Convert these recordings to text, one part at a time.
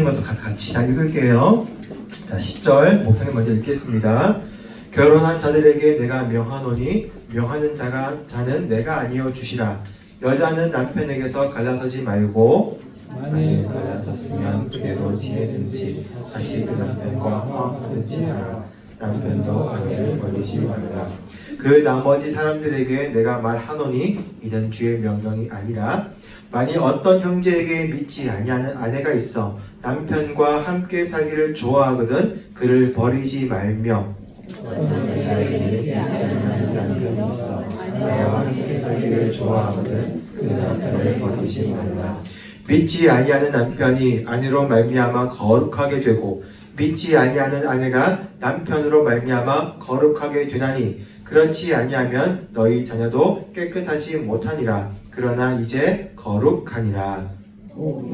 것도 같이 다 읽을게요. 자, 10절 목사님 먼저 읽겠습니다. 결혼한 자들에게 내가 명하노니 명하는 자는 내가 아니여 주시라. 여자는 남편에게서 갈라서지 말고 만일 갈라섰으면 그대로 지내든지 다시 그 남편과 화합하든지 하라. 남편도 아내를 버리지 말라. 그 나머지 사람들에게 내가 말하노니 이는 주의 명령이 아니라 만일 어떤 형제에게 믿지 아니하는 아내가 있어 남편과 함께 살기를 좋아하거든 그를 버리지 말며 어떤 여자에게 믿지 아니하는 남편이 있어 아내와 함께 살기를 좋아하거든 그 남편을 버리지 말라. 믿지 아니하는 남편이 아내로 말미암아 거룩하게 되고 믿지 아니하는 아내가 남편으로 말미암아 거룩하게 되나니 그렇지 아니하면 너희 자녀도 깨끗하지 못하니라. 그러나 이제 거룩하니라.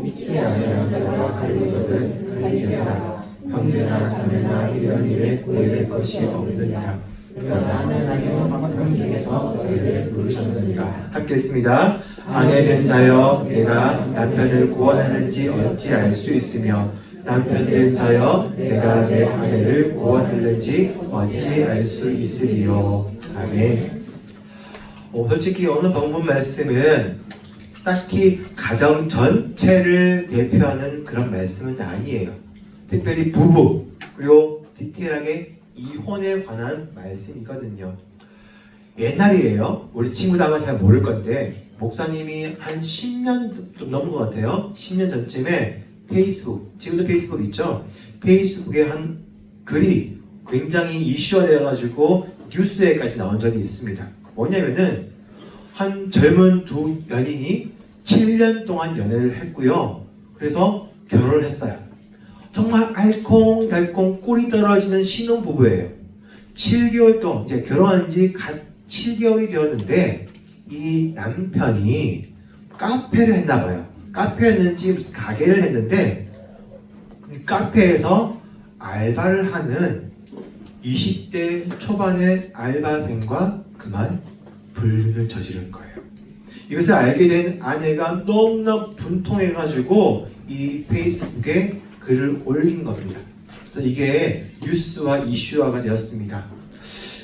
믿지 아니하는 자가 갈리거든 갈리게 하라. 형제나 자매나 이런 일에 구애될 것이 없느니라. 그러나 하나님은 방편 중에서 너희를 부르셨느니라. 함께 했습니다. 아내 된 자여 내가 남편을 구원하는지 어찌 알 수 있으며 남편 된 자여 내가 내 아내를 구원하는지 어찌 알 수 있으리요. 아멘. 솔직히 오늘 본문 말씀은 딱히 가정 전체를 대표하는 그런 말씀은 아니에요. 특별히 부부 그리고 디테일하게 이혼에 관한 말씀이거든요. 옛날이에요. 우리 친구들 아마 잘 모를 건데 목사님이 한 10년 좀 넘은 것 같아요. 10년 전쯤에 페이스북, 지금도 페이스북 있죠? 페이스북에 한 글이 굉장히 이슈화 되어가지고 뉴스에까지 나온 적이 있습니다. 뭐냐면은 한 젊은 두 연인이 7년 동안 연애를 했고요. 그래서 결혼을 했어요. 정말 알콩달콩 꿀이 떨어지는 신혼부부예요. 7개월 동안 이제 결혼한 지 7개월이 되었는데 이 남편이 카페를 했나 봐요. 카페였는지 무슨 가게를 했는데 그 카페에서 알바를 하는 20대 초반의 알바생과 그만 불륜을 저지른 거예요. 이것을 알게 된 아내가 너무나 분통해가지고 이 페이스북에 글을 올린 겁니다. 그래서 이게 뉴스와 이슈화가 되었습니다.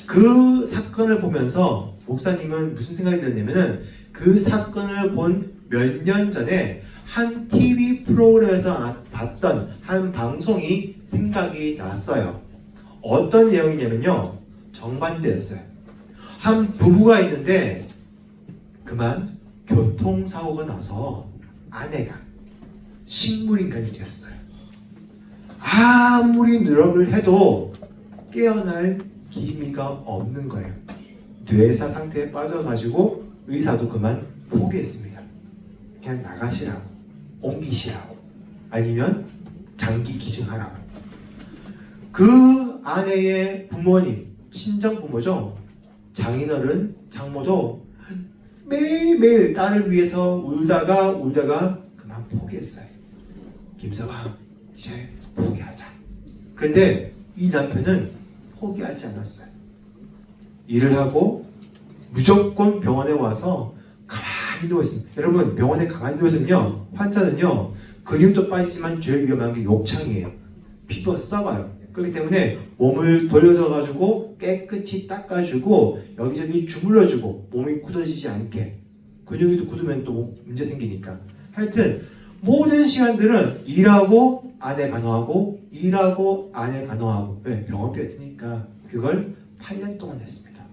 그 사건을 보면서 목사님은 무슨 생각이 들었냐면은 그 사건을 본 몇 년 전에 한 TV 프로그램에서 봤던 한 방송이 생각이 났어요. 어떤 내용이냐면요. 정반대였어요. 한 부부가 있는데 그만 교통사고가 나서 아내가 식물인간이 되었어요. 아무리 노력을 해도 깨어날 기미가 없는 거예요. 뇌사 상태에 빠져가지고 의사도 그만 포기했습니다. 그냥 나가시라고, 옮기시라고, 아니면 장기 기증하라고. 그 아내의 부모님, 친정 부모죠. 장인어른, 장모도 매일매일 딸을 위해서 울다가 그만 포기했어요. 김서방, 이제 포기하자. 그런데 이 남편은 포기하지 않았어요. 일을 하고 무조건 병원에 와서 가만히 누워있습니다. 여러분, 병원에 가만히 누워있으면요, 환자는요 근육도 빠지지만 제일 위험한 게 욕창이에요. 피부가 썩어요. 그렇기 때문에 몸을 돌려줘가지고 깨끗이 닦아주고 여기저기 주물러주고 몸이 굳어지지 않게. 근육이 또 굳으면 또 문제 생기니까. 하여튼 모든 시간들은 일하고 아내 간호하고 일하고 아내 간호하고. 왜? 병원비가 드니까. 그걸 8년 동안 했습니다.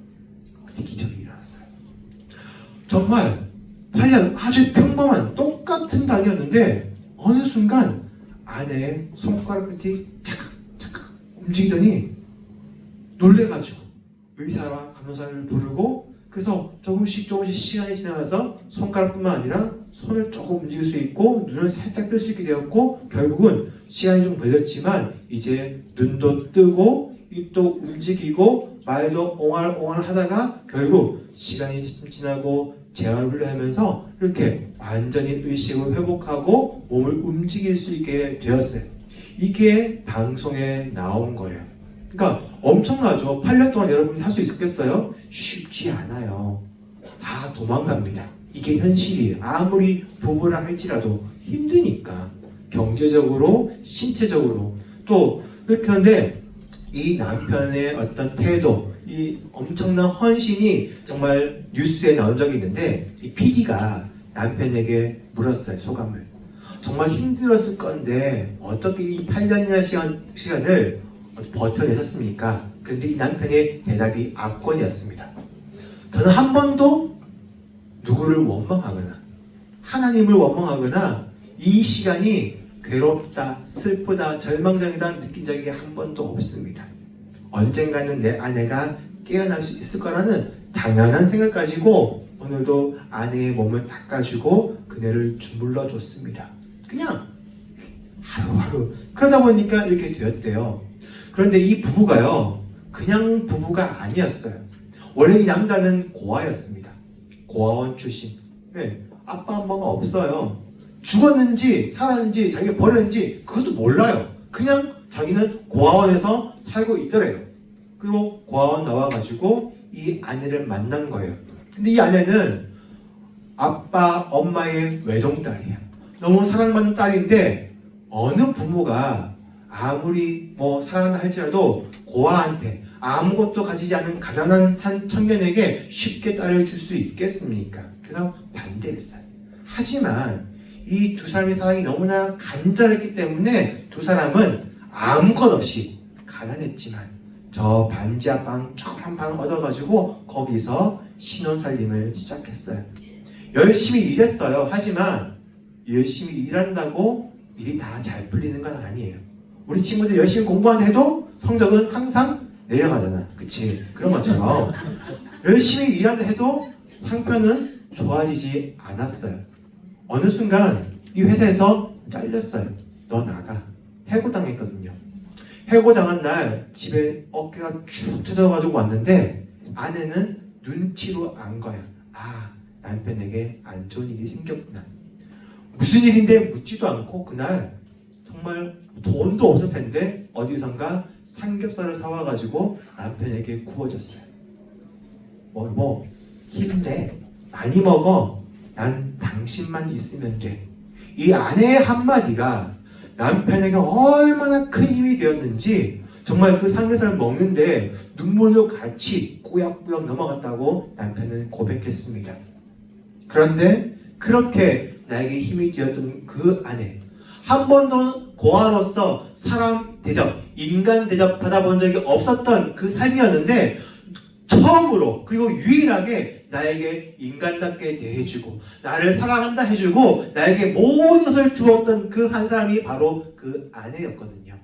그때 기적이 일어났어요. 정말 8년 아주 평범한 똑같은 달이었는데 어느 순간 아내의 손가락 끝이 착각 움직이더니 놀래가지고 의사와 간호사를 부르고, 그래서 조금씩 시간이 지나가서 손가락뿐만 아니라 손을 조금 움직일 수 있고 눈을 살짝 뜰 수 있게 되었고, 결국은 시간이 좀 걸렸지만 이제 눈도 뜨고 입도 움직이고 말도 옹알옹알 하다가 결국 시간이 지나고 재활을 하면서 이렇게 완전히 의식을 회복하고 몸을 움직일 수 있게 되었어요. 이게 방송에 나온 거예요. 그러니까 엄청나죠. 8년 동안 여러분이 할 수 있었겠어요? 쉽지 않아요. 다 도망갑니다. 이게 현실이에요. 아무리 부부라 할지라도 힘드니까 경제적으로, 신체적으로 또 이렇게 하는데 이 남편의 어떤 태도, 이 엄청난 헌신이 정말 뉴스에 나온 적이 있는데 이 PD가 남편에게 물었어요. 소감을. 정말 힘들었을 건데 어떻게 이 8년이나 시간을 버텨내셨습니까? 그런데 이 남편의 대답이 압권이었습니다. 저는 한 번도 누구를 원망하거나 하나님을 원망하거나 이 시간이 괴롭다, 슬프다, 절망적이다 느낀 적이 한 번도 없습니다. 언젠가는 내 아내가 깨어날 수 있을 거라는 당연한 생각 가지고 오늘도 아내의 몸을 닦아주고 그녀를 주물러 줬습니다. 그냥 하루하루 그러다 보니까 이렇게 되었대요. 그런데 이 부부가요 그냥 부부가 아니었어요. 원래 이 남자는 고아였습니다. 고아원 출신. 네, 아빠 엄마가 없어요. 죽었는지 살았는지 자기가 버렸는지 그것도 몰라요. 그냥 자기는 고아원에서 살고 있더래요. 그리고 고아원 나와가지고 이 아내를 만난 거예요. 근데 이 아내는 아빠 엄마의 외동딸이야. 너무 사랑받는 딸인데 어느 부모가 아무리 사랑한다 할지라도 고아한테 아무것도 가지지 않은 가난한 한 청년에게 쉽게 딸을 줄 수 있겠습니까? 그래서 반대했어요. 하지만 이 두 사람의 사랑이 너무나 간절했기 때문에 두 사람은 아무것 없이 가난했지만 저 반지 하방 조그만 방을 얻어가지고 거기서 신혼살림을 시작했어요. 열심히 일했어요. 하지만 열심히 일한다고 일이 다 잘 풀리는 건 아니에요. 우리 친구들 열심히 공부만 해도 성적은 항상 내려가잖아. 그치? 그런 것처럼 열심히 일한다 해도 상편은 좋아지지 않았어요. 어느 순간 이 회사에서 잘렸어요. 너 나가. 해고당했거든요. 해고당한 날 집에 어깨가 축 처져가지고 왔는데 아내는 눈치로 안 거야. 아, 남편에게 안 좋은 일이 생겼구나. 무슨 일인데 묻지도 않고 그날 정말 돈도 없을 텐데 어디선가 삼겹살을 사와가지고 남편에게 구워줬어요. 힘내. 많이 먹어. 난 당신만 있으면 돼. 이 아내의 한마디가 남편에게 얼마나 큰 힘이 되었는지 정말 그 삼겹살을 먹는데 눈물도 같이 꾸역꾸역 넘어갔다고 남편은 고백했습니다. 그런데 그렇게 나에게 힘이 되었던 그 아내, 한 번도 고아로서 사람 대접, 인간 대접 받아본 적이 없었던 그 삶이었는데 처음으로 그리고 유일하게 나에게 인간답게 대해주고 나를 사랑한다 해주고 나에게 모든 것을 주었던 그 한 사람이 바로 그 아내였거든요.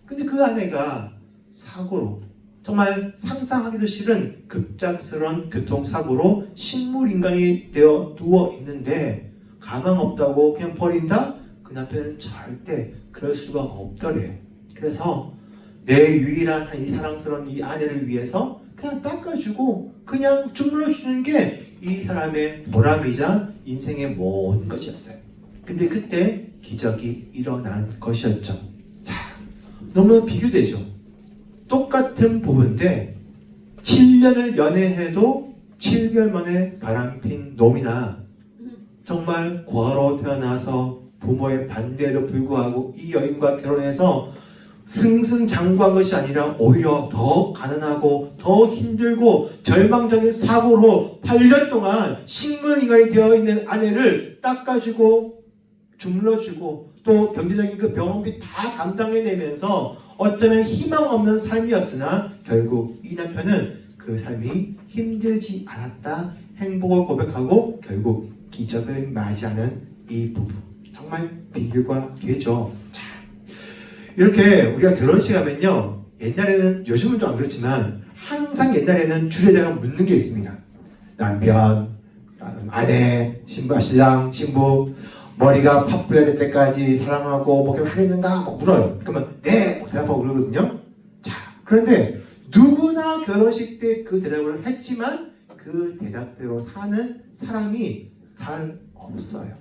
근데 그 아내가 사고로 정말 상상하기도 싫은 급작스러운 교통사고로 식물인간이 되어 누워 있는데 가망 없다고 그냥 버린다? 그 남편은 절대 그럴 수가 없더래요. 그래서 내 유일한 이 사랑스러운 이 아내를 위해서 그냥 닦아주고 그냥 주물러 주는 게 이 사람의 보람이자 인생의 모든 것이었어요. 근데 그때 기적이 일어난 것이었죠. 자, 너무 비교되죠. 똑같은 부부인데 7년을 연애해도 7개월 만에 바람핀 놈이나 정말 고아로 태어나서 부모의 반대에도 불구하고 이 여인과 결혼해서 승승장구한 것이 아니라 오히려 더 가난하고 더 힘들고 절망적인 사고로 8년 동안 식물인간이 되어 있는 아내를 닦아주고 주물러주고 또 경제적인 그 병원비 다 감당해내면서 어쩌면 희망 없는 삶이었으나 결국 이 남편은 그 삶이 힘들지 않았다 행복을 고백하고 결국 기적을 맞이하는 이 부부. 정말 비교가 되죠. 이렇게 우리가 결혼식 하면요, 옛날에는, 요즘은 좀 안 그렇지만 항상 옛날에는 주례자가 묻는 게 있습니다. 남편, 아내, 신랑, 신부 머리가 파뿌려야 될 때까지 사랑하고 목욕 하겠는가? 막 물어요. 그러면 네! 대답하고 그러거든요. 자, 그런데 누구나 결혼식 때 그 대답을 했지만 그 대답대로 사는 사람이 잘 없어요.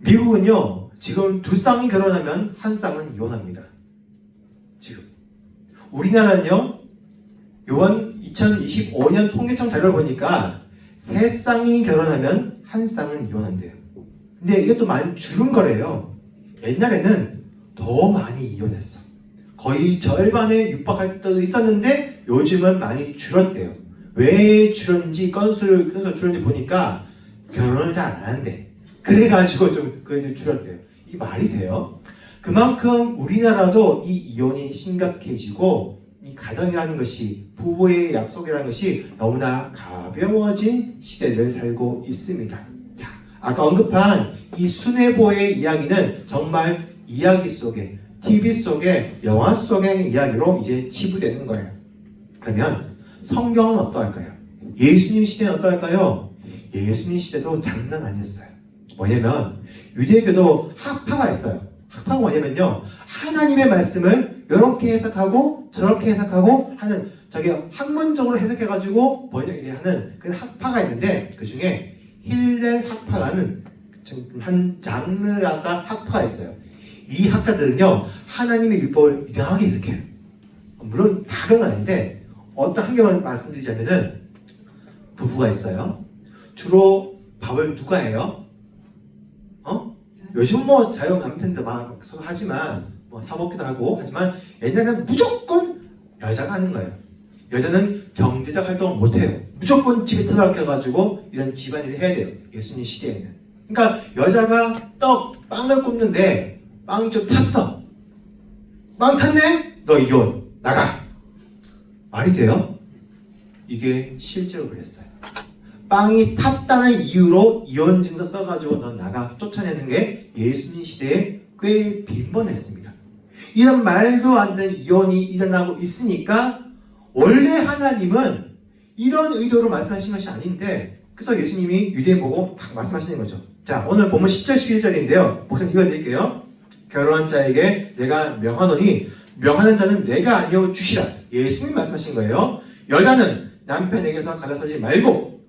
미국은요, 지금 두 쌍이 결혼하면 한 쌍은 이혼합니다. 지금. 우리나라는요, 요번 2025년 통계청 자료를 보니까 세 쌍이 결혼하면 한 쌍은 이혼한대요. 근데 이게 또 많이 줄은 거래요. 옛날에는 더 많이 이혼했어. 거의 절반에 육박할 때도 있었는데 요즘은 많이 줄었대요. 왜 줄었는지 건수를 줄었는지 보니까 결혼을 잘 안 한대. 그래가지고 좀 그게 줄었대요. 이 말이 돼요? 그만큼 우리나라도 이 이혼이 심각해지고 이 가정이라는 것이 부부의 약속이라는 것이 너무나 가벼워진 시대를 살고 있습니다. 자, 아까 언급한 이 수뇌보의 이야기는 정말 이야기 속에 TV 속에 영화 속의 이야기로 이제 치부되는 거예요. 그러면 성경은 어떠할까요? 예수님 시대는 어떠할까요? 예수님 시대도 장난 아니었어요. 뭐냐면 유대교도 학파가 있어요. 학파가 뭐냐면요, 하나님의 말씀을 이렇게 해석하고 저렇게 해석하고 하는 저기 학문적으로 해석해가지고 번역하게 하는 그 학파가 있는데 그 중에 힐렐 학파라는 한 장르가 학파가 있어요. 이 학자들은요 하나님의 율법을 이상하게 해석해요. 물론 다 그런 건 아닌데 어떤 한 개만 말씀드리자면은 부부가 있어요. 주로 밥을 누가 해요? 요즘 뭐 자유 남편도 막 하지만 뭐 사 먹기도 하고 하지만 옛날에는 무조건 여자가 하는 거예요. 여자는 경제적 활동을 못 해요. 무조건 집에 들어가가지고 이런 집안일을 해야 돼요. 예수님 시대에는. 그러니까 여자가 빵을 굽는데 빵이 좀 탔어. 빵이 탔네? 너 이혼 나가. 말이 돼요? 이게 실제로 그랬어요. 빵이 탔다는 이유로 이혼 증서 써가지고 넌 나가 쫓아내는 게 예수님 시대에 꽤 빈번했습니다. 이런 말도 안 되는 이혼이 일어나고 있으니까 원래 하나님은 이런 의도로 말씀하신 것이 아닌데 그래서 예수님이 유대인 보고 딱 말씀하시는 거죠. 자, 오늘 본문 10절 11절인데요. 목사님 읽어드릴게요. 결혼한 자에게 내가 명하노니 명하는 자는 내가 아니요 주시라. 예수님이 말씀하신 거예요. 여자는 남편에게서 갈라서지 말고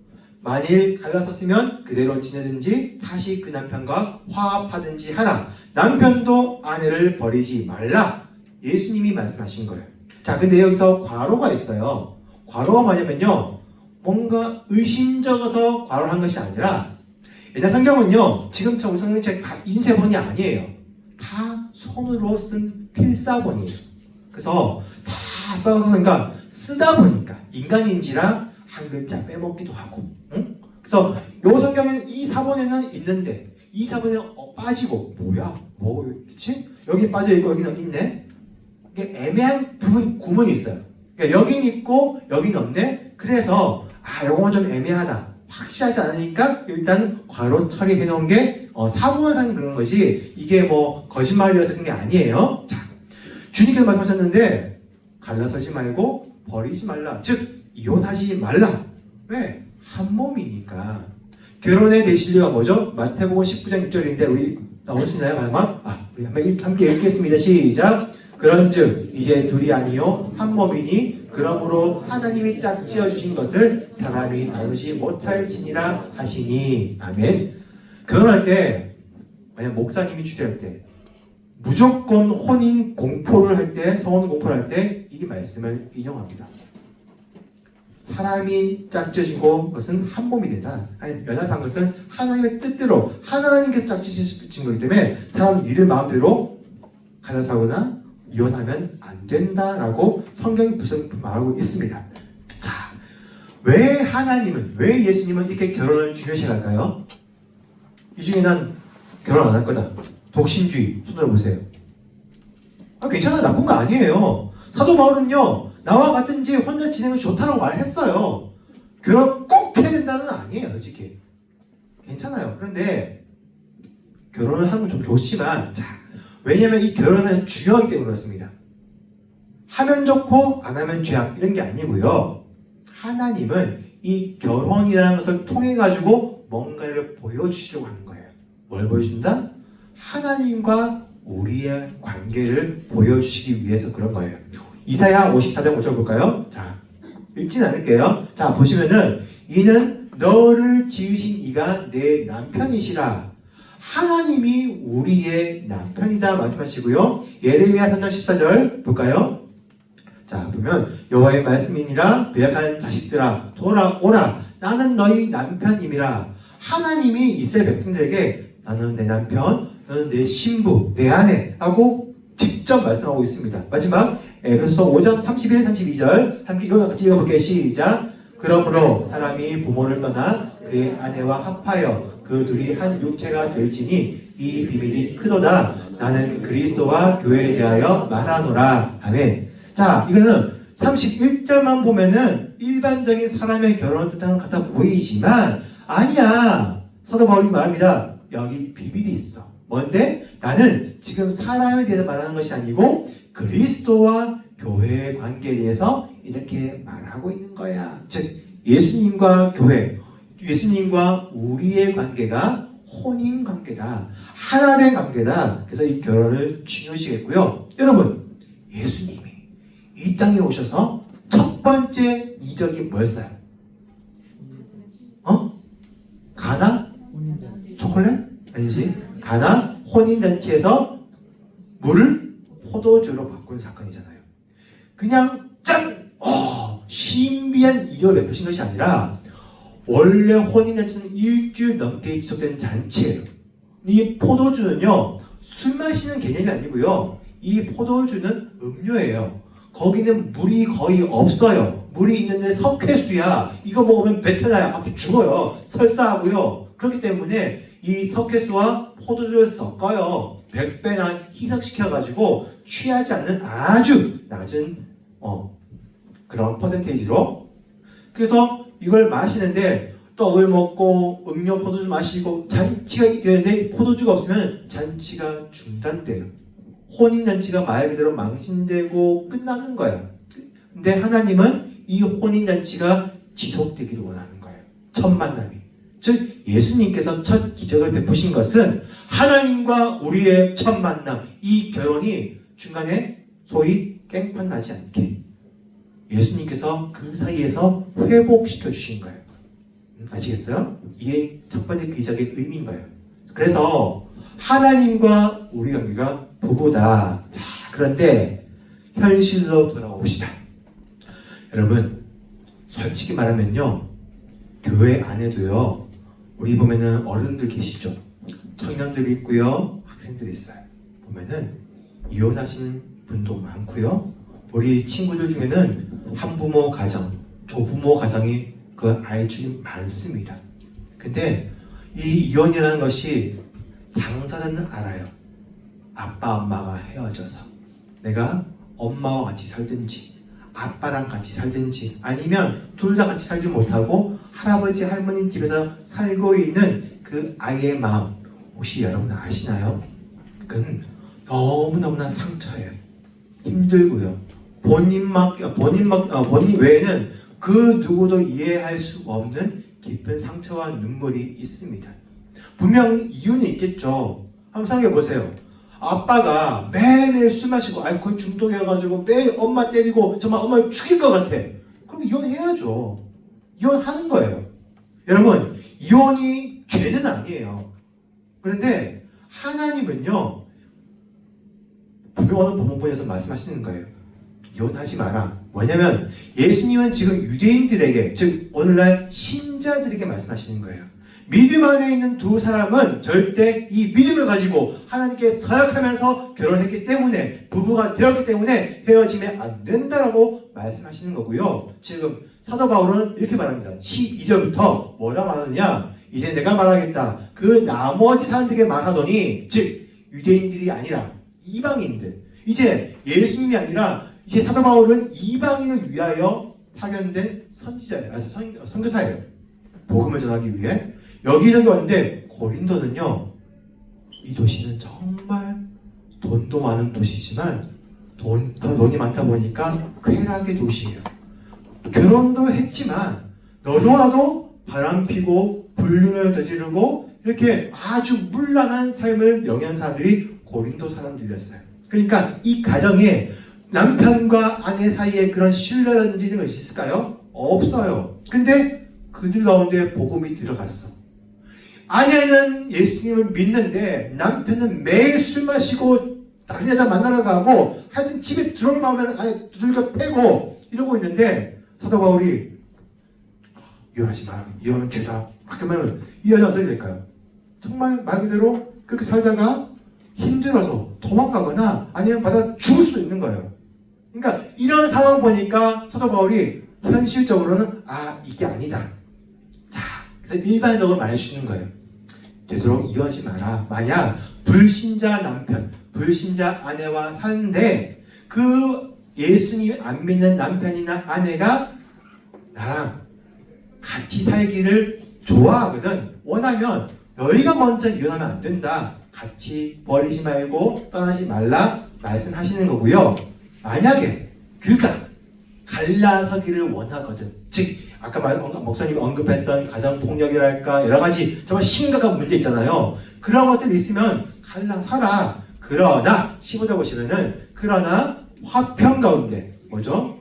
만일 갈라섰으면 그대로 지내든지 다시 그 남편과 화합하든지 하라. 남편도 아내를 버리지 말라. 예수님이 말씀하신 거예요. 자, 근데 여기서 괄호가 있어요. 괄호가 뭐냐면요, 뭔가 의심적어서 괄호를 한 것이 아니라 옛날 성경은요 지금처럼 성경책 인쇄본이 아니에요. 다 손으로 쓴 필사본이에요. 그래서 다 써서 그러니까 쓰다 보니까 인간인지라 한 글자 빼먹기도 하고, 응? 그래서 요 성경에는 이 사본에는 있는데 이 사본에는 빠지고 뭐야? 그치? 여기 빠져 있고 여기는 있네. 이게 애매한 구문이 있어요. 그러니까 여긴 있고 여긴 없네. 그래서 요거는 좀 애매하다. 확실하지 않으니까 일단 괄호 처리해 놓은 게 사본상 그런 것이 이게 뭐 거짓말이어서 그런 게 아니에요. 자, 주님께서 말씀하셨는데 갈라서지 말고 버리지 말라. 즉 이혼하지 말라. 왜? 한 몸이니까. 결혼의 대실리가 뭐죠? 마태복음 19장 6절인데 우리 나올 수 있나요? 우리 함께 읽겠습니다. 시작. 그런즉 이제 둘이 아니요 한 몸이니 그러므로 하나님이 짝지어 주신 것을 사람이 나누지 못할지니라 하시니. 아멘. 결혼할 때 만약 목사님이 주례할 때 무조건 혼인 공포를 할 때, 성혼 공포를 할 때 이 말씀을 인용합니다. 사람이 짝지어지고 것은 한 몸이 된다. 연합한 것은 하나님의 뜻대로 하나님께서 짝지으신 거기 때문에 사람은 이들 마음대로 갈라서거나 이혼하면 안 된다라고 성경이 무슨 말하고 있습니다. 자, 왜 예수님은 이렇게 결혼을 중요시 할까요? 이 중에 난 결혼 안 할 거다. 독신주의 손 들어보세요. 괜찮아요. 나쁜 거 아니에요. 사도 바울은요 나와 같은지 혼자 지내면 좋다라고 말했어요. 결혼 꼭 해야 된다는 아니에요. 솔직히 괜찮아요. 그런데 결혼을 하는 건 좀 좋지만, 자, 왜냐면 이 결혼은 중요하기 때문에 그렇습니다. 하면 좋고 안 하면 죄악 이런 게 아니고요. 하나님은 이 결혼이라는 것을 통해 가지고 뭔가를 보여주시려고 하는 거예요. 뭘 보여준다? 하나님과 우리의 관계를 보여주시기 위해서 그런 거예요. 이사야 54장 5절 볼까요? 자, 읽진 않을게요. 자, 보시면은 이는 너를 지으신 이가 내 남편이시라. 하나님이 우리의 남편이다 말씀하시고요. 예레미야 3장 14절 볼까요? 자, 보면 여호와의 말씀이니라. 배역한 자식들아 돌아오라. 나는 너희 남편임이라. 하나님이 이스라엘 백성들에게 나는 내 남편, 너는 내 신부, 내 아내라고 직접 말씀하고 있습니다. 마지막 에베소서 5장 31, 32절 함께 이거 같이 읽어볼게요. 시작. 그러므로 사람이 부모를 떠나 그의 아내와 합하여 그 둘이 한 육체가 될지니 이 비밀이 크도다. 나는 그리스도와 교회에 대하여 말하노라. 아멘. 자, 이거는 31절만 보면은 일반적인 사람의 결혼을 뜻하는 것 같아 보이지만 아니야. 사도 바울이 말합니다. 여기 비밀이 있어. 뭔데? 나는 지금 사람에 대해서 말하는 것이 아니고 그리스도와 교회의 관계에 대해서 이렇게 말하고 있는 거야. 즉 예수님과 교회, 예수님과 우리의 관계가 혼인 관계다. 하나 된 관계다. 그래서 이 결혼을 중요시했고요. 여러분, 예수님이 이 땅에 오셔서 첫 번째 이적이 뭐였어요? 가나? 초콜릿? 아니지. 가나 혼인잔치에서 물을 포도주로 바꾼 사건이잖아요. 그냥 짠! 신비한 이적을 베푸신 것이 아니라 원래 혼인잔치는 일주일 넘게 지속되는 잔치예요. 이 포도주는요, 술 마시는 개념이 아니고요. 이 포도주는 음료예요. 거기는 물이 거의 없어요. 물이 있는데 석회수야. 이거 먹으면 뱉어나요. 앞에 죽어요. 설사하고요. 그렇기 때문에 이 석회수와 포도주를 섞어요. 100배나 희석시켜가지고 취하지 않는 아주 낮은 그런 퍼센테이지로. 그래서 이걸 마시는데 떡을 먹고 음료 포도주 마시고 잔치가 되는데 포도주가 없으면 잔치가 중단돼요. 혼인잔치가 말 그대로 망신되고 끝나는 거야. 근데 하나님은 이 혼인잔치가 지속되기를 원하는 거예요. 첫 만남이. 즉 예수님께서 첫 기적을 베푸신 것은 하나님과 우리의 첫 만남, 이 결혼이 중간에 소위 깽판 나지 않게 예수님께서 그 사이에서 회복시켜 주신 거예요. 아시겠어요? 이게 첫 번째 기적의 의미인 거예요. 그래서 하나님과 우리 관계가 부부다. 자, 그런데 현실로 돌아옵시다. 여러분, 솔직히 말하면요, 교회 안에도요, 우리 보면은 어른들 계시죠? 청년들이 있고요, 학생들이 있어요. 보면은 이혼하신 분도 많고요. 우리 친구들 중에는 한부모 가정, 조부모 가정이 그 아이 중에 많습니다. 근데 이 이혼이라는 것이 당사자는 알아요. 아빠, 엄마가 헤어져서 내가 엄마와 같이 살든지 아빠랑 같이 살든지 아니면 둘 다 같이 살지 못하고 할아버지, 할머니 집에서 살고 있는 그 아이의 마음 혹시 여러분 아시나요? 그건 너무너무나 상처예요. 힘들고요. 본인 외에는 그 누구도 이해할 수 없는 깊은 상처와 눈물이 있습니다. 분명 이유는 있겠죠. 한번 생각해 보세요. 아빠가 매일 술 마시고 알코올 중독해가지고 매일 엄마 때리고 정말 엄마를 죽일 것 같아. 그럼 이혼해야죠. 이혼하는 거예요. 여러분, 이혼이 죄는 아니에요. 그런데 하나님은요, 분명 어느 본문에서 말씀하시는 거예요. 이혼하지 마라. 뭐냐면 예수님은 지금 유대인들에게, 즉 오늘날 신자들에게 말씀하시는 거예요. 믿음 안에 있는 두 사람은 절대 이 믿음을 가지고 하나님께 서약하면서 결혼했기 때문에, 부부가 되었기 때문에 헤어지면 안 된다라고 말씀하시는 거고요. 지금 사도 바울은 이렇게 말합니다. 12절부터 뭐라 말하느냐? 이제 내가 말하겠다. 그 나머지 사람들에게 말하더니, 즉 유대인들이 아니라 이방인들, 이제 예수님이 아니라 이제 사도 바울은 이방인을 위하여 파견된 선지자예요. 선교사예요. 복음을 전하기 위해 여기저기 왔는데, 고린도는요, 이 도시는 정말 돈도 많은 도시지만 돈이 많다 보니까 쾌락의 도시예요. 결혼도 했지만 너도 나도 바람피고 불륜을 저지르고 이렇게 아주 문란한 삶을 영위한 사람들이 고린도 사람들이었어요. 그러니까 이 가정에 남편과 아내 사이에 그런 신뢰라든지 이런 것이 있을까요? 없어요. 근데 그들 가운데 복음이 들어갔어. 아내는 예수님을 믿는데 남편은 매일 술 마시고 다른 여자 만나러 가고 하여튼 집에 들어오기만 하면 아내 두들겨 패고 이러고 있는데, 사도 바울이 이혼하지 마, 이혼은 죄다. 그러면 이 여자 어떻게 될까요? 정말 말 그대로 그렇게 살다가 힘들어서 도망가거나 아니면 받아 죽을 수도 있는 거예요. 그러니까 이런 상황 보니까 사도 바울이 현실적으로는 이게 아니다. 자, 그래서 일반적으로 말해주는 거예요. 되도록 이혼하지 마라. 만약 불신자 남편, 불신자 아내와 사는데 그 예수님 안 믿는 남편이나 아내가 나랑 같이 살기를 좋아하거든. 원하면 너희가 먼저 이혼하면 안 된다. 같이 버리지 말고 떠나지 말라 말씀하시는 거고요. 만약에 그가 갈라서기를 원하거든. 즉 아까 목사님이 언급했던 가정폭력이랄까 여러 가지 정말 심각한 문제 있잖아요. 그런 것들이 있으면 갈라서라. 그러나 15절 보시면은 그러나 화평 가운데 뭐죠?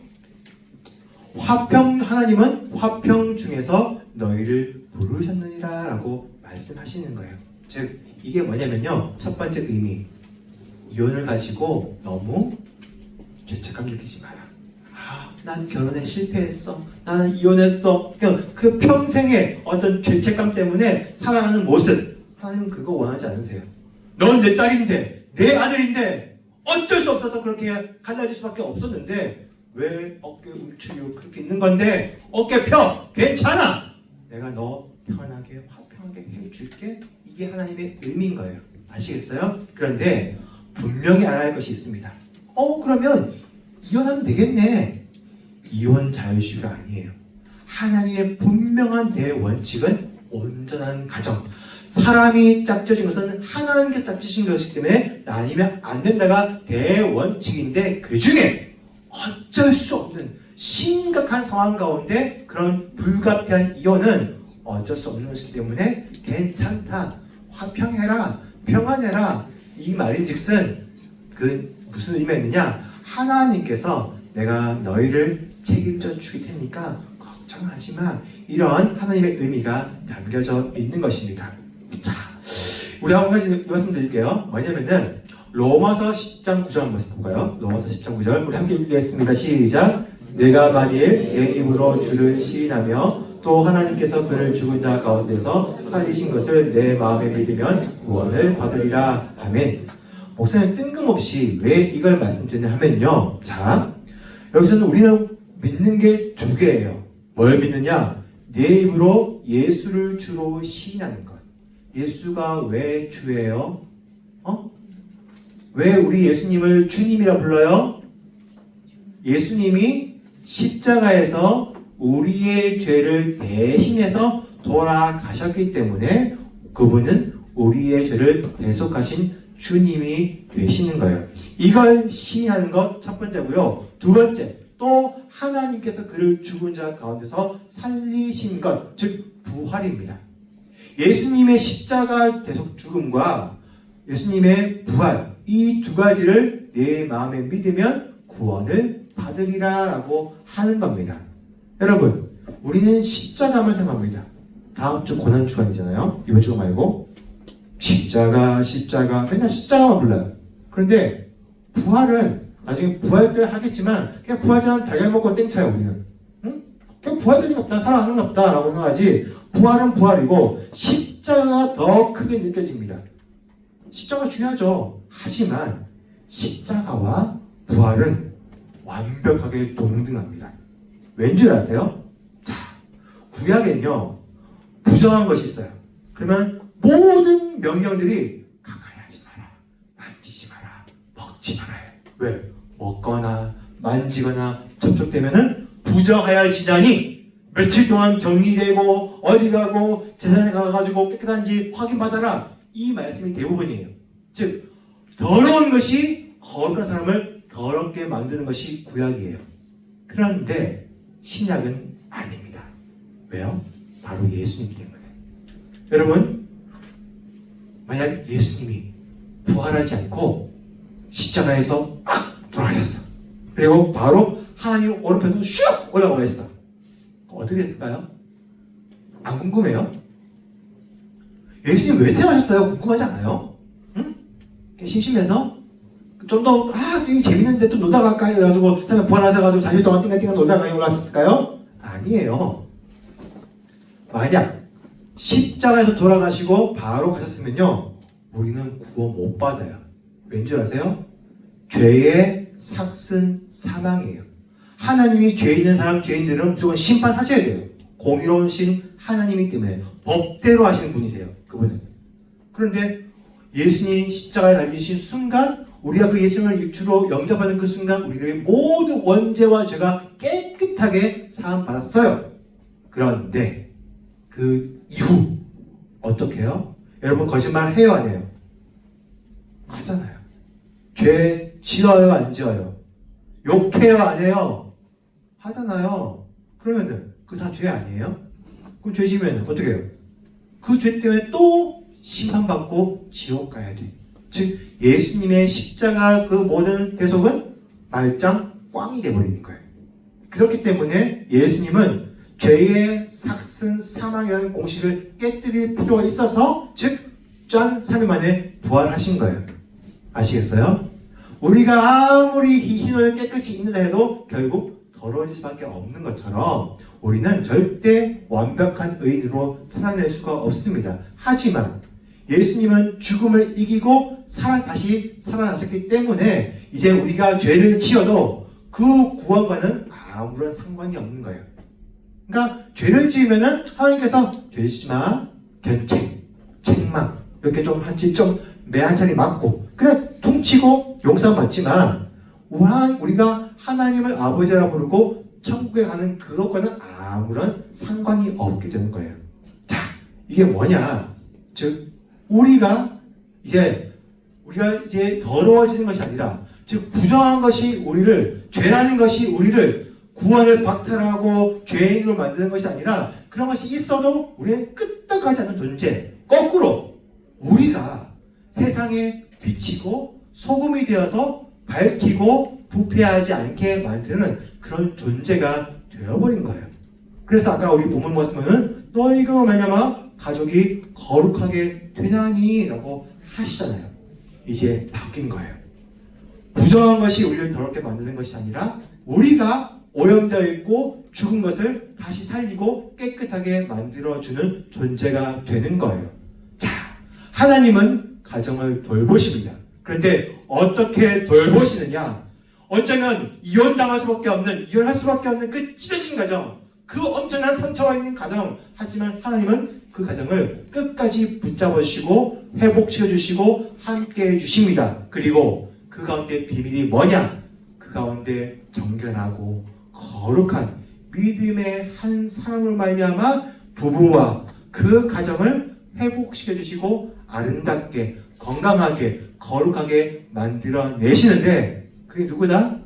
하나님은 화평 중에서 너희를 부르셨느니라 라고 말씀하시는 거예요. 즉 이게 뭐냐면요, 첫 번째 의미, 이혼을 가지고 너무 죄책감 느끼지 마라. 난 결혼에 실패했어, 나는 이혼했어. 그 평생의 어떤 죄책감 때문에 살아가는 모습, 하나님은 그거 원하지 않으세요. 넌 내 딸인데, 내 아들인데 어쩔 수 없어서 그렇게 갈라질 수밖에 없었는데 왜 어깨 움츠리고 그렇게 있는 건데, 어깨 펴, 괜찮아, 내가 너 편하게 화평하게 해줄게. 이게 하나님의 의미인 거예요. 아시겠어요? 그런데 분명히 알아야 할 것이 있습니다. 그러면 이혼하면 되겠네. 이혼 자유주의가 아니에요. 하나님의 분명한 대원칙은 온전한 가정. 사람이 짝져진 것은 하나님께 짝지신 것이기 때문에 나뉘면 안 된다가 대원칙인데, 그 중에 어쩔 수 없는 심각한 상황 가운데 그런 불가피한 이혼은 어쩔 수 없는 것이기 때문에 괜찮다, 화평해라, 평안해라. 이 말인즉슨 그 무슨 의미가 있느냐, 하나님께서 내가 너희를 책임져 주실 테니까 걱정하지 마. 이런 하나님의 의미가 담겨져 있는 것입니다. 자, 우리 한 가지 말씀 드릴게요. 뭐냐면은 로마서 10장 9절 한번 볼까요? 로마서 10장 9절 우리 함께 읽겠습니다. 시작. 내가 만일 내 입으로 주를 시인하며 또 하나님께서 그를 죽은 자 가운데서 살리신 것을 내 마음에 믿으면 구원을 받으리라. 아멘. 목사님 뜬금없이 왜 이걸 말씀드리냐 하면요, 자, 여기서는 우리는 믿는 게 두 개예요. 뭘 믿느냐? 내 입으로 예수를 주로 시인하는 것. 예수가 왜 주예요? 왜 우리 예수님을 주님이라 불러요? 예수님이 십자가에서 우리의 죄를 대신해서 돌아가셨기 때문에 그분은 우리의 죄를 대속하신 주님이 되시는 거예요. 이걸 시인하는 것 첫 번째고요. 두 번째, 또 하나님께서 그를 죽은 자 가운데서 살리신 것, 즉 부활입니다. 예수님의 십자가 대속 죽음과 예수님의 부활, 이 두 가지를 내 마음에 믿으면 구원을 받으리라 라고 하는 겁니다. 여러분, 우리는 십자가만 생각합니다. 다음 주 고난주간이잖아요. 이번 주 말고 십자가 맨날 십자가만 불러요. 그런데 부활은 나중에 부활 때 하겠지만 그냥 부활전 달걀 먹고 땡차요. 우리는 그냥 부활전이 없다, 살아나는 게 없다 라고 생각하지, 부활은 부활이고 십자가가 더 크게 느껴집니다. 십자가 중요하죠. 하지만 십자가와 부활은 완벽하게 동등합니다. 왠지 아세요? 자, 구약엔요 부정한 것이 있어요. 그러면 모든 명령들이 가까이 하지 마라, 만지지 마라, 먹지 말아요. 왜? 먹거나 만지거나 접촉되면은 부정하여지다니 며칠 동안 격리되고 어디 가고 재산에 가가지고 깨끗한지 확인받아라. 이 말씀이 대부분이에요. 즉 더러운 것이 거룩한 사람을 더럽게 만드는 것이 구약이에요. 그런데 신약은 아닙니다. 왜요? 바로 예수님 때문에. 여러분, 만약 예수님이 부활하지 않고 십자가에서 돌아가셨어. 그리고 바로 하나님 오른편으로 슉 올라가 있어. 어떻게 됐을까요? 안 궁금해요? 예수님 왜 태어나셨어요? 궁금하지 않아요? 응? 심심해서? 좀 더, 이게 재밌는데 또 놀다 갈까 해가지고, 다음에 부활하셔가지고 40일 동안 띵가띵가 놀다가 올라왔을까요? 아니에요. 만약 십자가에서 돌아가시고 바로 가셨으면요, 우리는 구원 못 받아요. 왠지 아세요? 죄의 삭슨 사망이에요. 하나님이 죄 있는 사람, 죄인들은 무조건 심판하셔야 돼요. 공의로우신 하나님이기 때문에 법대로 하시는 분이세요. 그분은. 그런데 예수님 십자가에 달리신 순간, 우리가 그 예수님을 주로 영접하는 그 순간 우리들의 모든 원죄와 죄가 깨끗하게 사함받았어요. 그런데 그 이후 어떻게 해요? 여러분 거짓말 해요 안 해요? 하잖아요. 죄 지어요 안 지어요? 욕해요 안 해요? 하잖아요. 그러면은 그거 다 죄 아니에요? 그 죄 지으면 어떻게 해요? 그 죄 때문에 또 심판받고 지옥 가야 돼. 즉 예수님의 십자가 그 모든 대속은 말짱 꽝이 돼버리는 거예요. 그렇기 때문에 예수님은 죄의 삭슨 사망이라는 공식을 깨뜨릴 필요가 있어서 즉 짠 3일 만에 부활하신 거예요. 아시겠어요? 우리가 아무리 흰옷을 깨끗이 입는다 해도 결국 더러워질 수밖에 없는 것처럼 우리는 절대 완벽한 의인으로 살아낼 수가 없습니다. 하지만 예수님은 죽음을 이기고 다시 살아나셨기 때문에 이제 우리가 죄를 지어도 그 구원과는 아무런 상관이 없는 거예요. 그러니까 죄를 지으면은 하나님께서 죄 짓지 마, 견책, 책망 이렇게 좀 매 한 차례 맞고 그냥 퉁치고 용서 받지만 우리가 하나님을 아버지라 부르고 천국에 가는 그것과는 아무런 상관이 없게 되는 거예요. 자, 이게 뭐냐? 즉 우리가 이제 더러워지는 것이 아니라 즉 부정한 것이 우리를 죄라는 것이 우리를 구원을 박탈하고 죄인으로 만드는 것이 아니라 그런 것이 있어도 우리는 끄떡하지 않는 존재. 거꾸로 우리가 세상에 비치고 소금이 되어서 밝히고 부패하지 않게 만드는 그런 존재가 되어버린 거예요. 그래서 아까 우리 본문 말씀은 너희가 말미암아 가족이 거룩하게 되나니 라고 하시잖아요. 이제 바뀐 거예요. 부정한 것이 우리를 더럽게 만드는 것이 아니라 우리가 오염되어 있고 죽은 것을 다시 살리고 깨끗하게 만들어주는 존재가 되는 거예요. 자, 하나님은 가정을 돌보십니다. 그런데 어떻게 돌보시느냐? 어쩌면 이혼할 수밖에 없는 그 찢어진 가정, 그 엄청난 상처가 있는 가정, 하지만 하나님은 그 가정을 끝까지 붙잡으시고 회복시켜주시고 함께 해주십니다. 그리고 그 가운데 비밀이 뭐냐? 그 가운데 정결하고 거룩한 믿음의 한 사람을 말미암아 부부와 그 가정을 회복시켜주시고 아름답게 건강하게 거룩하게 만들어내시는데 그게 누구다?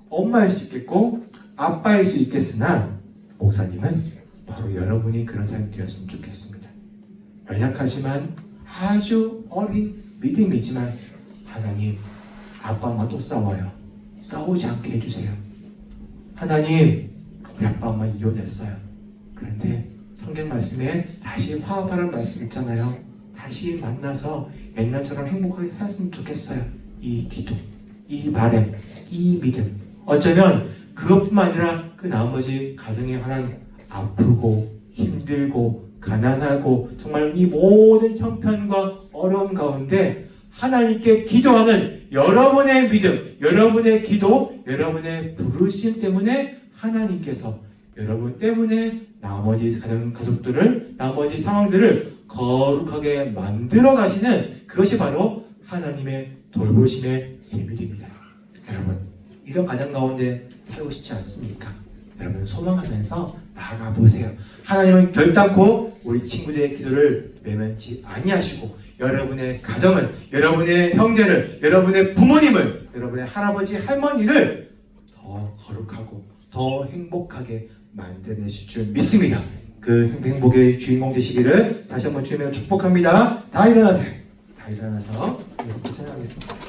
엄마일 수 있겠고 아빠일 수 있겠으나 목사님은 바로 여러분이 그런 사람이 되었으면 좋겠습니다. 연약하지만 아주 어린 믿음이지만 하나님 아빠 엄마 또 싸워요. 싸우지 않게 해주세요. 하나님 우리 아빠 엄마 이혼했어요. 그런데 성경 말씀에 다시 화합하라는 말씀 있잖아요. 다시 만나서 옛날처럼 행복하게 살았으면 좋겠어요. 이 기도, 이 바람, 이 믿음. 어쩌면 그것뿐만 아니라 그 나머지 가정에 관한 아프고 힘들고 가난하고 정말 이 모든 형편과 어려움 가운데 하나님께 기도하는 여러분의 믿음, 여러분의 기도, 여러분의 부르심 때문에 하나님께서 여러분 때문에 나머지 가족들을, 나머지 상황들을 거룩하게 만들어 가시는 그것이 바로 하나님의 돌보심의 비밀입니다. 여러분, 이런 가정 가운데 살고 싶지 않습니까? 여러분 소망하면서 나아가 보세요. 하나님은 결단코 우리 친구들의 기도를 외면치 아니하시고 여러분의 가정을, 여러분의 형제를, 여러분의 부모님을, 여러분의 할아버지, 할머니를 더 거룩하고 더 행복하게 만들어내실 줄 믿습니다. 그 행복의 주인공 되시기를 다시 한번 주님으로 축복합니다. 다 일어나세요. 다 일어나서 이렇게 찬양하겠습니다.